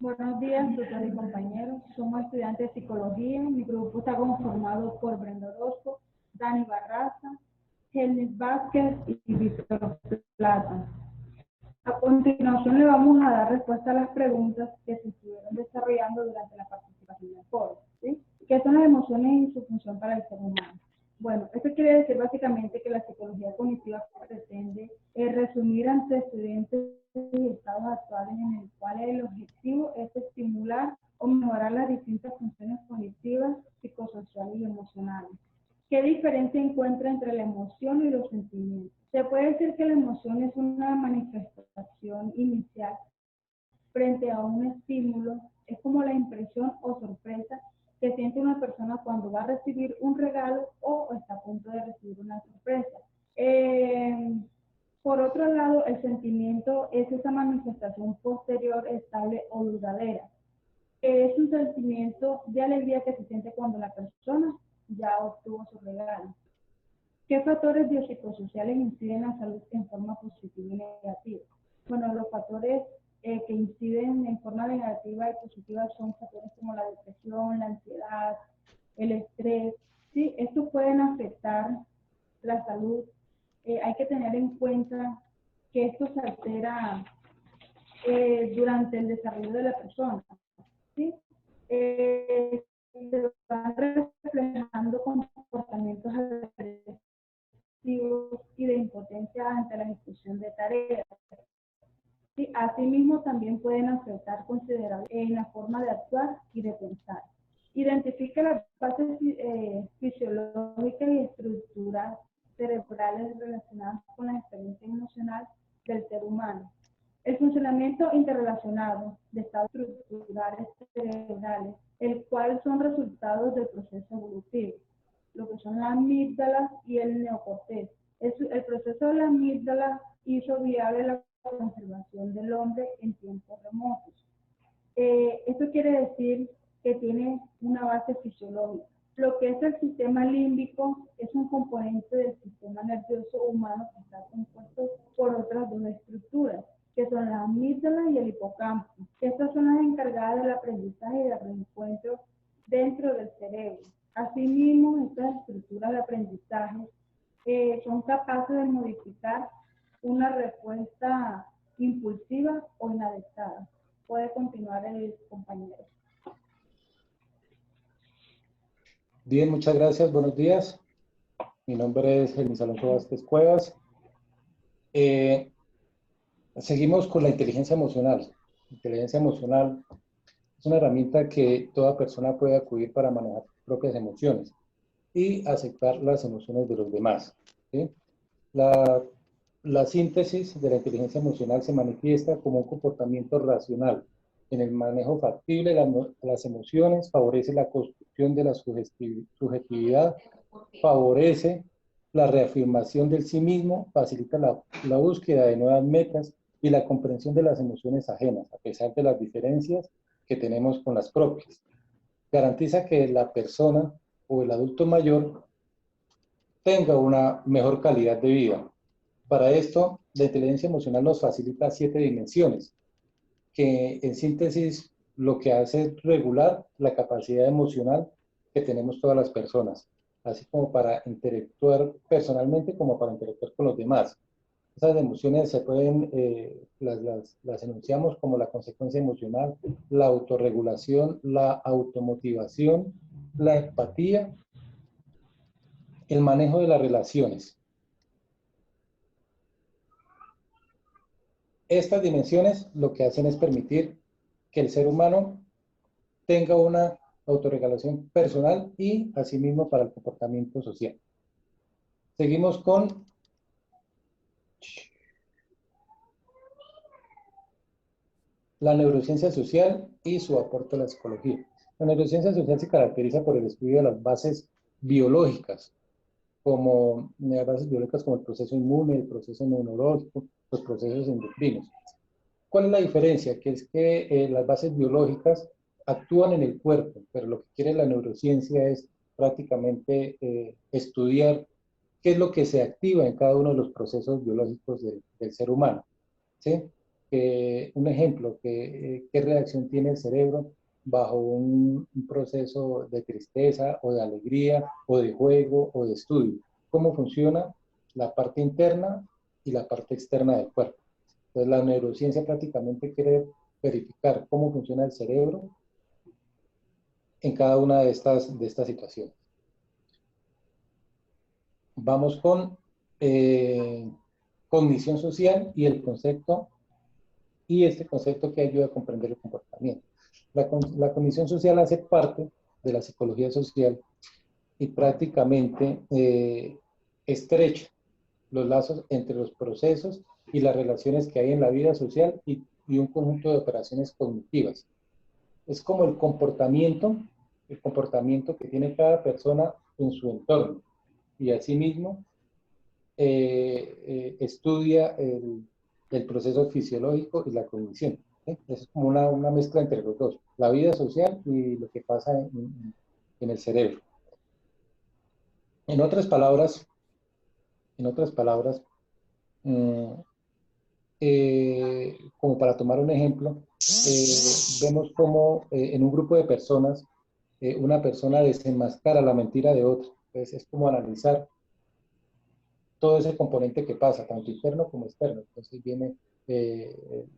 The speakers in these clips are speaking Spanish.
Buenos días, doctor y compañeros. Somos estudiantes de psicología. Mi grupo está conformado por Brenda Orozco, Dani Barraza, Helmis Vázquez y Víctor Plata. A continuación le vamos a dar respuesta a las preguntas que se estuvieron desarrollando durante la participación del foro. ¿Sí? ¿Qué son las emociones y su función para el ser humano? Bueno, esto quiere decir básicamente que la psicología cognitiva pretende resumir ante estudiantes y estados actuales en el cual el objetivo es estimular o mejorar las distintas funciones cognitivas, psicosociales y emocionales. ¿Qué diferencia encuentra entre la emoción y los sentimientos? Se puede decir que la emoción es una manifestación inicial frente a un estímulo, es como la impresión o sorpresa que siente una persona cuando va a recibir un regalo o está a punto de recibir una sorpresa. Por otro lado, el sentimiento es esa manifestación posterior, estable o duradera. Es un sentimiento de alegría que se siente cuando la persona ya obtuvo su regalo. ¿Qué factores biopsicosociales inciden en la salud en forma positiva y negativa? Bueno, los factores que inciden en forma negativa y positiva son factores como la depresión, la ansiedad, el estrés. ¿Sí? Estos pueden afectar la salud. Hay que tener en cuenta que esto se altera durante el desarrollo de la persona. ¿Sí? Se van reflejando comportamientos agresivos y de impotencia ante la ejecución de tareas. ¿Sí? Asimismo, también pueden afectar considerablemente en la forma de actuar y de pensar. Identifica las bases fisiológicas y estructuras cerebrales relacionadas con la experiencia emocional del ser humano. El funcionamiento interrelacionado de estados estructurales cerebrales, el cual son resultados del proceso evolutivo, lo que son la amígdala y el neocortés. El proceso de la amígdala hizo viable la conservación del hombre en tiempos remotos. Esto quiere decir que tiene una base fisiológica. Lo que es el sistema límbico es un componente del sistema nervioso humano que está compuesto por otras dos estructuras, que son la amígdala y el hipocampo. Estas son las encargadas del aprendizaje y del reencuentro dentro del cerebro. Asimismo, estas estructuras de aprendizaje son capaces de modificar una respuesta impulsiva o inadaptada. Puede continuar el compañero. Bien, muchas gracias. Buenos días. Mi nombre es Helmis Alonso Vázquez Cuevas. Seguimos con la inteligencia emocional. La inteligencia emocional es una herramienta que toda persona puede acudir para manejar sus propias emociones y aceptar las emociones de los demás. ¿Sí? La síntesis de la inteligencia emocional se manifiesta como un comportamiento racional. En el manejo factible de las emociones favorece la construcción de la subjetividad, favorece la reafirmación del sí mismo, facilita la búsqueda de nuevas metas y la comprensión de las emociones ajenas, a pesar de las diferencias que tenemos con las propias. Garantiza que la persona o el adulto mayor tenga una mejor calidad de vida. Para esto, la inteligencia emocional nos facilita 7 dimensiones, que en síntesis lo que hace es regular la capacidad emocional que tenemos todas las personas, así como para interactuar personalmente como para interactuar con los demás. Esas emociones se pueden, las enunciamos como la consecuencia emocional, la autorregulación, la automotivación, la empatía, el manejo de las relaciones. Estas dimensiones lo que hacen es permitir que el ser humano tenga una autorregulación personal y asimismo para el comportamiento social. Seguimos con la neurociencia social y su aporte a la psicología. La neurociencia social se caracteriza por el estudio de las bases biológicas, como el proceso inmune, el proceso neurológico, los procesos endocrinos. ¿Cuál es la diferencia? Que es que las bases biológicas actúan en el cuerpo, pero lo que quiere la neurociencia es prácticamente estudiar qué es lo que se activa en cada uno de los procesos biológicos del ser humano. ¿Sí? un ejemplo, qué reacción tiene el cerebro bajo un proceso de tristeza o de alegría o de juego o de estudio. Cómo funciona la parte interna y la parte externa del cuerpo. Entonces la neurociencia prácticamente quiere verificar cómo funciona el cerebro en cada una de estas situaciones. Vamos con cognición social y el concepto, y este concepto que ayuda a comprender el comportamiento. La cognición social hace parte de la psicología social y prácticamente estrecha los lazos entre los procesos y las relaciones que hay en la vida social y un conjunto de operaciones cognitivas. Es como el comportamiento que tiene cada persona en su entorno y asimismo estudia el proceso fisiológico y la cognición. Es como una mezcla entre los dos, la vida social y lo que pasa en el cerebro. En otras palabras, como para tomar un ejemplo, vemos como en un grupo de personas, una persona desenmascara la mentira de otra. Entonces es como analizar todo ese componente que pasa, tanto interno como externo. Entonces viene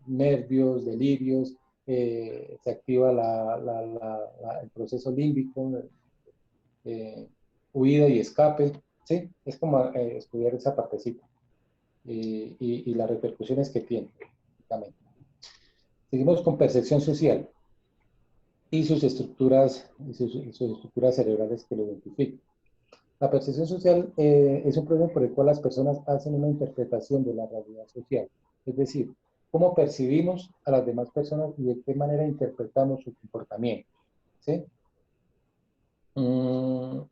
nervios, delirios, se activa el proceso límbico, huida y escape, ¿sí? Es como estudiar esa partecita y las repercusiones que tiene. Seguimos con percepción social y sus estructuras cerebrales que lo identifican. La percepción social es un proceso por el cual las personas hacen una interpretación de la realidad social. Es decir, cómo percibimos a las demás personas y de qué manera interpretamos su comportamiento. ¿Sí? En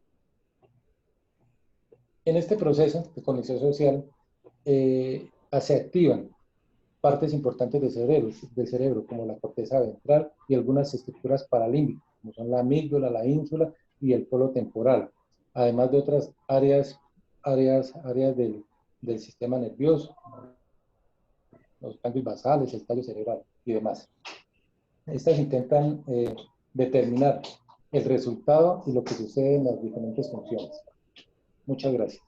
este proceso de cognición social se activan partes importantes del cerebro, como la corteza ventral y algunas estructuras paralímbicas, como son la amígdala, la ínsula y el polo temporal, además de otras áreas del sistema nervioso, los ganglios basales, el tallo cerebral y demás. Estas intentan determinar el resultado y lo que sucede en las diferentes funciones. Muchas gracias.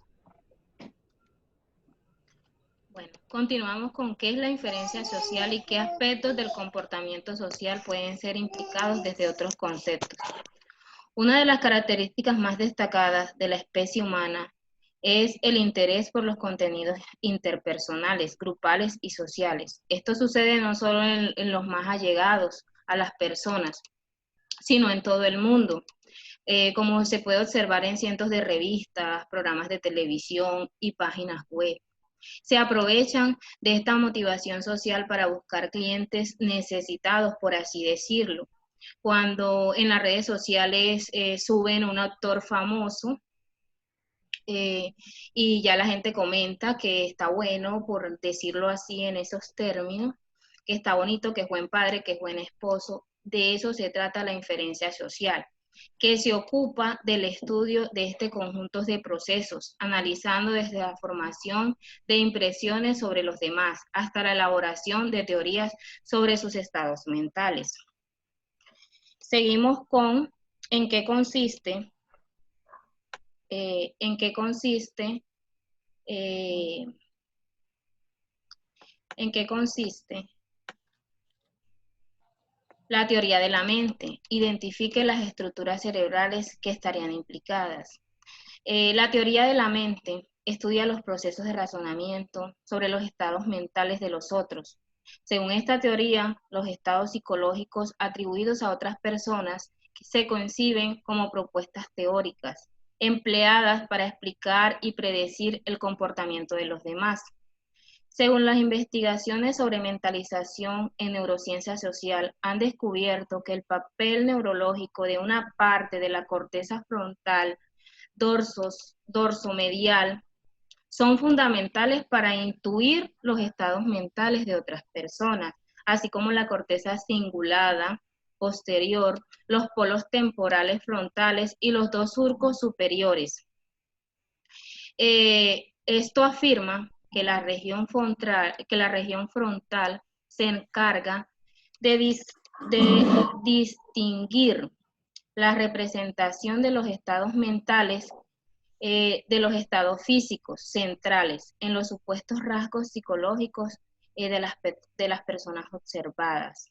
Bueno, continuamos con qué es la inferencia social y qué aspectos del comportamiento social pueden ser implicados desde otros conceptos. Una de las características más destacadas de la especie humana es el interés por los contenidos interpersonales, grupales y sociales. Esto sucede no solo en los más allegados a las personas, sino en todo el mundo, como se puede observar en cientos de revistas, programas de televisión y páginas web. Se aprovechan de esta motivación social para buscar clientes necesitados, por así decirlo. Cuando en las redes sociales suben un actor famoso y ya la gente comenta que está bueno, por decirlo así en esos términos, que está bonito, que es buen padre, que es buen esposo. De eso se trata la inferencia social, que se ocupa del estudio de este conjunto de procesos, analizando desde la formación de impresiones sobre los demás hasta la elaboración de teorías sobre sus estados mentales. Seguimos con en qué consiste la teoría de la mente. Identifique las estructuras cerebrales que estarían implicadas. La teoría de la mente estudia los procesos de razonamiento sobre los estados mentales de los otros. Según esta teoría, los estados psicológicos atribuidos a otras personas se conciben como propuestas teóricas, empleadas para explicar y predecir el comportamiento de los demás. Según las investigaciones sobre mentalización en neurociencia social, han descubierto que el papel neurológico de una parte de la corteza frontal dorsomedial son fundamentales para intuir los estados mentales de otras personas, así como la corteza cingulada posterior, los polos temporales frontales y los dos surcos superiores. Esto afirma que la región frontal se encarga de distinguir la representación de los estados mentales de los estados físicos centrales en los supuestos rasgos psicológicos de las personas observadas.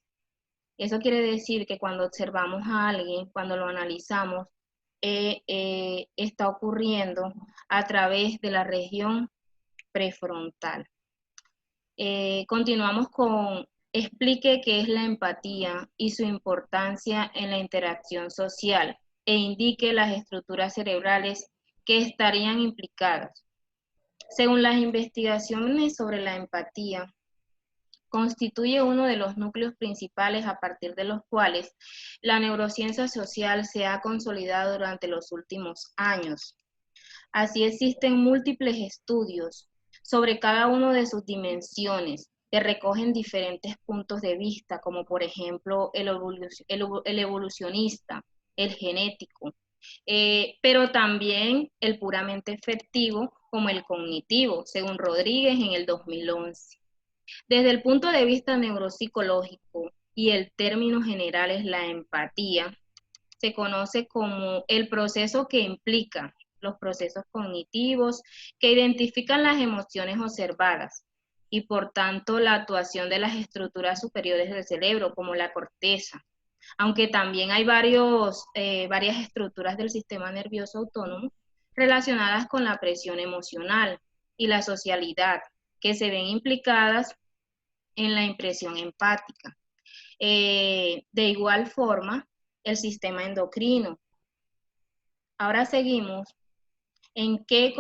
Eso quiere decir que cuando observamos a alguien, cuando lo analizamos, está ocurriendo a través de la región prefrontal. Continuamos con: explique qué es la empatía y su importancia en la interacción social e indique las estructuras cerebrales que estarían implicadas. Según las investigaciones sobre la empatía, constituye uno de los núcleos principales a partir de los cuales la neurociencia social se ha consolidado durante los últimos años. Así existen múltiples estudios sobre cada una de sus dimensiones que recogen diferentes puntos de vista, como por ejemplo el evolucionista, el genético, pero también el puramente efectivo como el cognitivo, según Rodríguez en el 2011. Desde el punto de vista neuropsicológico y el término general es la empatía, se conoce como el proceso que implica los procesos cognitivos que identifican las emociones observadas y por tanto la actuación de las estructuras superiores del cerebro como la corteza, aunque también hay varias estructuras del sistema nervioso autónomo relacionadas con la presión emocional y la socialidad que se ven implicadas en la impresión empática. De igual forma, el sistema endocrino. Ahora seguimos en qué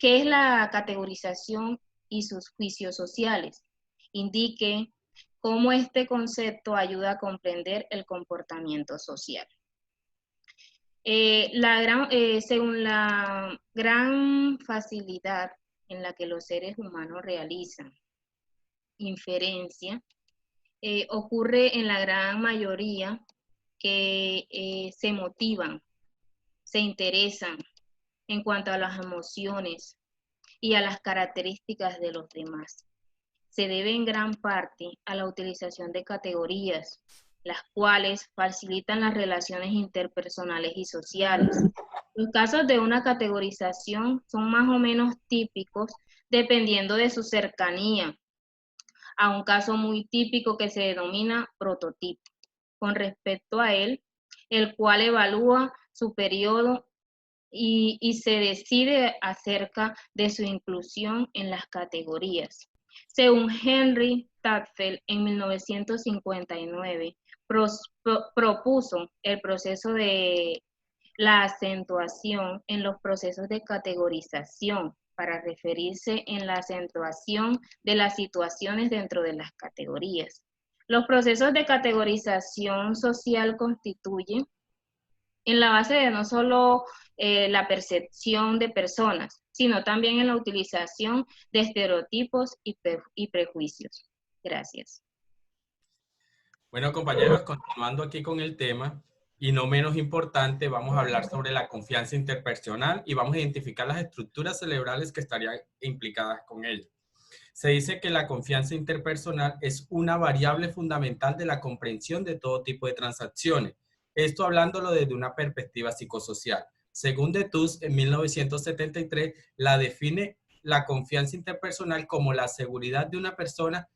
es la categorización y sus juicios sociales. Indique cómo este concepto ayuda a comprender el comportamiento social. Según la gran facilidad en la que los seres humanos realizan inferencia, ocurre en la gran mayoría que se motivan, se interesan en cuanto a las emociones y a las características de los demás. Se debe en gran parte a la utilización de categorías, las cuales facilitan las relaciones interpersonales y sociales. Los casos de una categorización son más o menos típicos dependiendo de su cercanía a un caso muy típico que se denomina prototipo, con respecto a él, el cual evalúa su periodo y se decide acerca de su inclusión en las categorías. Según Henry Tadfeld, en 1959, propuso el proceso de la acentuación en los procesos de categorización para referirse en la acentuación de las situaciones dentro de las categorías. Los procesos de categorización social constituyen en la base de no solo la percepción de personas, sino también en la utilización de estereotipos y prejuicios. Gracias. Bueno, compañeros, continuando aquí con el tema, y no menos importante, vamos a hablar sobre la confianza interpersonal y vamos a identificar las estructuras cerebrales que estarían implicadas con ella. Se dice que la confianza interpersonal es una variable fundamental de la comprensión de todo tipo de transacciones. Esto hablándolo desde una perspectiva psicosocial. Según Detuz, en 1973, la define la confianza interpersonal como la seguridad de una persona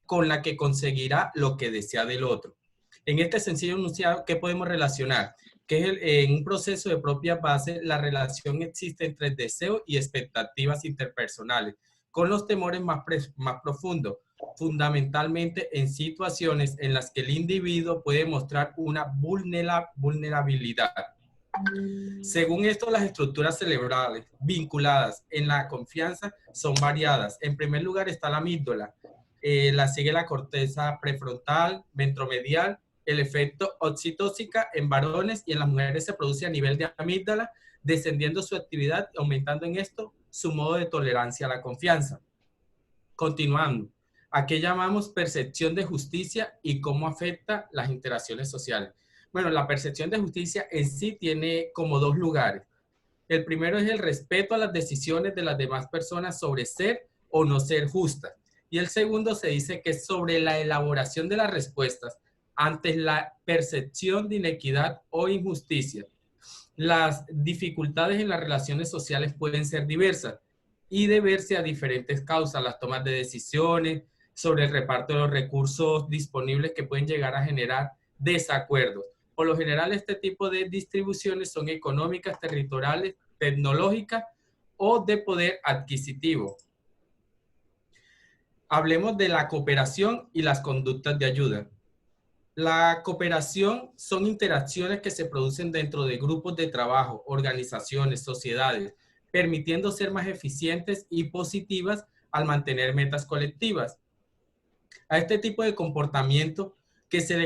con la que conseguirá lo que desea del otro. En este sencillo enunciado, ¿qué podemos relacionar? Que en un proceso de propia base, la relación existe entre el deseo y expectativas interpersonales, con los temores más profundos, fundamentalmente en situaciones en las que el individuo puede mostrar una vulnerabilidad. Según esto, las estructuras cerebrales vinculadas en la confianza son variadas. En primer lugar está la amígdala, la sigue la corteza prefrontal, ventromedial. El efecto oxitóxica en varones y en las mujeres se produce a nivel de amígdala, descendiendo su actividad y aumentando en esto su modo de tolerancia a la confianza. Continuando, ¿a qué llamamos percepción de justicia y cómo afecta las interacciones sociales? Bueno, la percepción de justicia en sí tiene como dos lugares. El primero es el respeto a las decisiones de las demás personas sobre ser o no ser justas. Y el segundo se dice que es sobre la elaboración de las respuestas ante la percepción de inequidad o injusticia. Las dificultades en las relaciones sociales pueden ser diversas y deberse a diferentes causas, las tomas de decisiones, sobre el reparto de los recursos disponibles que pueden llegar a generar desacuerdos. Por lo general, este tipo de distribuciones son económicas, territoriales, tecnológicas o de poder adquisitivo. Hablemos de la cooperación y las conductas de ayuda. La cooperación son interacciones que se producen dentro de grupos de trabajo, organizaciones, sociedades, permitiendo ser más eficientes y positivas al mantener metas colectivas. A este tipo de comportamiento que se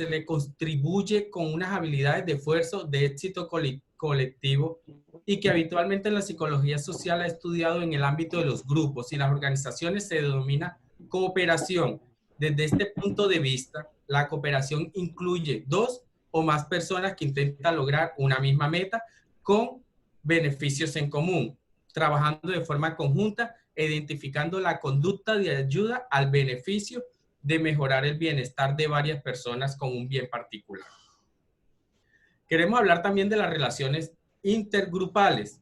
le contribuye con unas habilidades de esfuerzo, de éxito colectivo y que habitualmente en la psicología social ha estudiado en el ámbito de los grupos y las organizaciones se denomina cooperación. Desde este punto de vista, la cooperación incluye 2 o más personas que intentan lograr una misma meta con beneficios en común, trabajando de forma conjunta, identificando la conducta de ayuda al beneficio de mejorar el bienestar de varias personas con un bien particular. Queremos hablar también de las relaciones intergrupales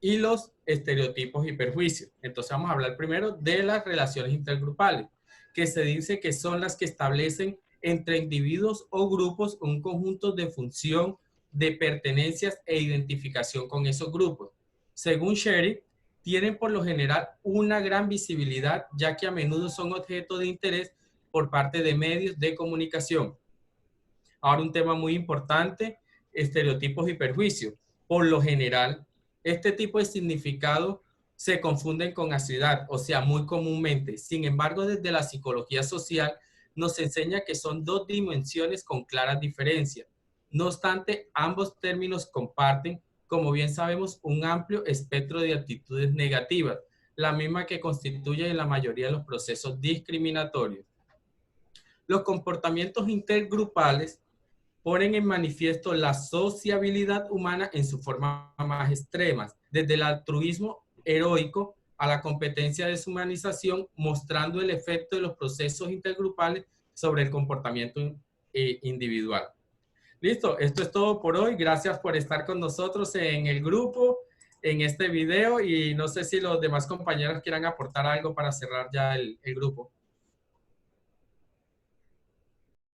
y los estereotipos y perjuicios. Entonces vamos a hablar primero de las relaciones intergrupales, que se dice que son las que establecen entre individuos o grupos un conjunto de función, de pertenencias e identificación con esos grupos. Según Sherry, tienen por lo general una gran visibilidad, ya que a menudo son objeto de interés por parte de medios de comunicación. Ahora un tema muy importante, estereotipos y perjuicios. Por lo general, este tipo de significado se confunden con acidad, o sea, muy comúnmente. Sin embargo, desde la psicología social nos enseña que son 2 dimensiones con claras diferencias. No obstante, ambos términos comparten, como bien sabemos, un amplio espectro de actitudes negativas, la misma que constituye en la mayoría de los procesos discriminatorios. Los comportamientos intergrupales ponen en manifiesto la sociabilidad humana en su forma más extremas, desde el altruismo heroico a la competencia de deshumanización, mostrando el efecto de los procesos intergrupales sobre el comportamiento individual. Listo, esto es todo por hoy. Gracias por estar con nosotros en el grupo, en este video, y no sé si los demás compañeros quieran aportar algo para cerrar ya el grupo.